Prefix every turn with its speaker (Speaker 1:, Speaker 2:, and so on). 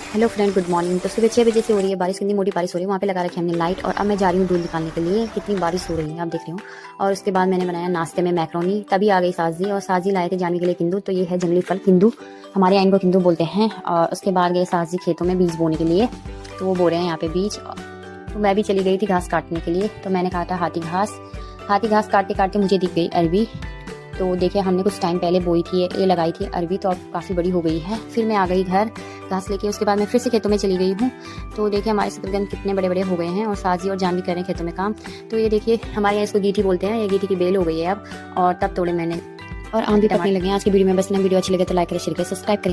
Speaker 1: Hello friend, good morning. तो सुबह 6 बजे से हो रही है बारिश, कितनी मोटी बारिश हो रही है। वहाँ पे लगा रखी है हमने लाइट और अब मैं जा रही हूँ दूध निकालने के लिए। कितनी बारिश हो रही है आप देख रहे हो। और उसके बाद मैंने बनाया नाश्ते में मैक्रोनी। तभी आ गई साजी और साजी लाए थे जानवी के लिए किंदू। तो ये है जंगली फल किंदू, हमारे यहाँ इनको किंदू बोलते हैं। और उसके बाद गए साजी खेतों में बीज बोने के लिए, तो वो बो रहे हैं यहाँ पे बीज। तो मैं भी चली गई थी घास काटने के लिए, तो मैंने काटा हाथी घास। हाथी घास काटते काटते मुझे दिख गई अरबी। तो देखिए हमने कुछ टाइम पहले बोई थी, ये लगाई थी अरबी, तो अब काफ़ी बड़ी हो गई है। फिर मैं आ गई घर घास लेके। उसके बाद मैं फिर से खेतों में चली गई हूँ। तो देखिए हमारे शकरकंद कितने बड़े बड़े हो गए हैं और साजी और जानवी कर रहे हैं खेतों में काम। तो ये देखिए हमारे यहाँ इसको गीठी बोलते हैं, ये गीठी की बेल हो गई है अब। और तब तोड़े मैंने, और आम भी पकने लगे हैं। आज की वीडियो में बस ना, वीडियो अच्छी लगे तो लाइक करें, शेयर करें, सब्सक्राइब करें।